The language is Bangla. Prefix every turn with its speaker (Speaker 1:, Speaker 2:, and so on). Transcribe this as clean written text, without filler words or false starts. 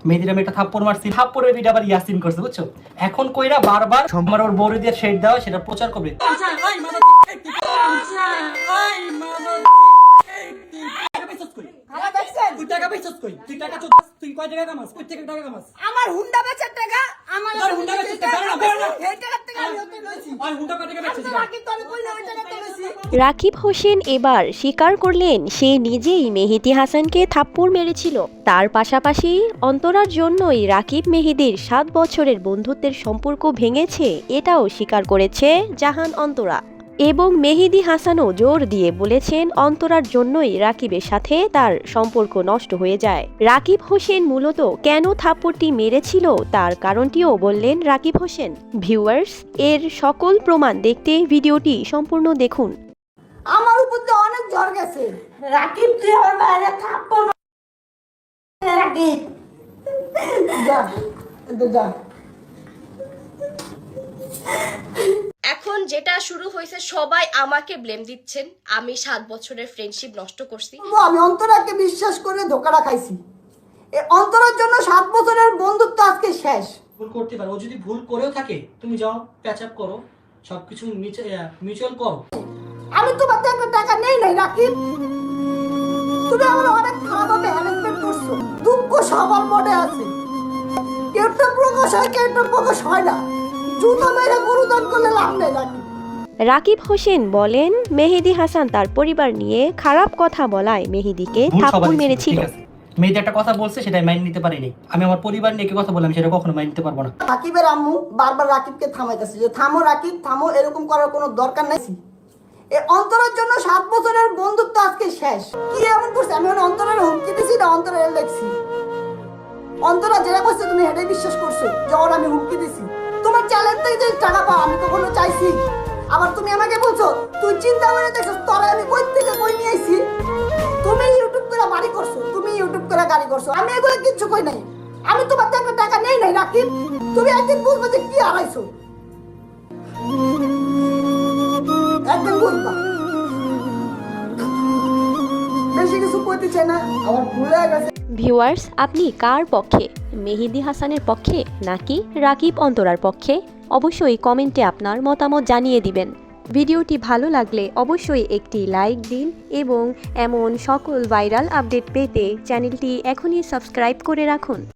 Speaker 1: মেহেদির আমি একটা থাপ্পড় মারছি, থাপ্পড়ের ভিডিও আবার ইয়াসিন করছে, বুঝছো? এখন কইরা বারবার আমার ওর বড় দিয়ে শেড দেওয়া সেটা প্রচার করবে।
Speaker 2: আমার হুন্ডা বেচার টাকা আমার হুন্ডা বেচার টাকা
Speaker 3: রাকিব হোসেন এবার স্বীকার করলেন সে নিজেই মেহেদী হাসানকে থাপ্পড় মেরেছিল। তার পাশাপাশি অন্তরার জন্যই রাকিব মেহেদীর 7 বছরের বন্ধুত্বের সম্পর্ক ভেঙেছে এটাও স্বীকার করেছে জাহান অন্তরা। এবং মেহেদী হাসানও জোর দিয়ে বলেছেন অন্তরার জন্যই রাকিবের সাথে তার সম্পর্ক নষ্ট হয়ে যায়। রাকিব হোসেন মূলত কেন থাপ্পড়টি মেরেছিল তার কারণটিও বললেন রাকিব হোসেন। ভিউয়ার্স, এর সকল প্রমাণ দেখতে ভিডিওটি সম্পূর্ণ দেখুন।
Speaker 2: আমার উপর তো অনেক ঝড় গেছে। রাকিব তুই আমার বাইরে থাপ্পড় রাকিব যা যা।
Speaker 4: এখন যেটা শুরু হয়েছে সবাই আমাকে ব্লেম দিচ্ছেন, আমি 7 বছরের ফ্রেন্ডশিপ নষ্ট করছি।
Speaker 2: আমি অন্তরাকে বিশ্বাস করে ধোকাটা খাইছি। এই অন্তরার জন্য 7 বছরের বন্ধুত্ব আজকে শেষ।
Speaker 1: ভুল করতে পারো, ও যদি ভুল করেও থাকে তুমি যাও প্যাচ আপ করো, সবকিছু মিউচুয়াল করো।
Speaker 2: আমি তোমার থেকে টাকা নেই নাই রাকিব, তুমি আমার অনেক খারাপভাবে হ্যারাসমেন্ট করছো। দুঃখ সবার মনে আছে, কেউ তো প্রকাশ হয় কেউ তো প্রকাশ হয় না। জুতো মেরে গুরুদান করলে লাভ নেই রাকিব।
Speaker 3: রাকিব হোসেন বলেন মেহেদী হাসান তার পরিবার নিয়ে খারাপ কথা বলায় মেহেদীকে থাপ্পড় মেরেছিল।
Speaker 1: মেহেদী একটা কথা বলছে সেটা মাইনে নিতে পারিনি, আমি আমার পরিবার নিয়ে কি কথা বললাম সেটা কখনো মাইনে নিতে পারবো না।
Speaker 2: রাকিবের আম্মু বারবার রাকিবকে থামাইতেছে যে থামো রাকিব থামো, এরকম করার কোনো দরকার নাই। এই অন্তরের জন্য 7 বছরের বন্ধুত্ব আজকে শেষ। কি এমন করছে? আমি অন্তরের হুমকি দিছি না অন্তরের লেখছি? অন্তরা যেটা করছে তুমি এটাই বিশ্বাস করছো যখন আমি হুমকি দিছি? তোমার চ্যালেঞ্জ থেকে যে টাকা পাও আমি কখনো চাইছি? আবার তুমি আমাকে বলছো তুই চিন্তা করে দেখছো তোরা আমি কই থেকে কই নিয়ে আইছি? তুমি ইউটিউব করে বাড়ি করছো, তুমি ইউটিউব করে গাড়ি করছো, আমি এগুলো কিচ্ছু কই নাই। আমি তোমার থেকে টাকা নেই নাই রাকিব, তুমি একদিন বুঝবে যে কি হারাইছো, একদিন বুঝবা। বেশি কিছু কইতে চাই না, আমার ভুলে গেছে।
Speaker 3: ভিউয়ার্স, আপনি কার পক্ষে? মেহেদী হাসানের পক্ষে নাকি রাকিব অন্তরার পক্ষে? অবশ্যই কমেন্টে আপনার মতামত জানিয়ে দিবেন। ভিডিওটি ভালো লাগলে অবশ্যই একটি লাইক দিন এবং এমন সকল ভাইরাল আপডেট পেতে চ্যানেলটি এখনই সাবস্ক্রাইব করে রাখুন।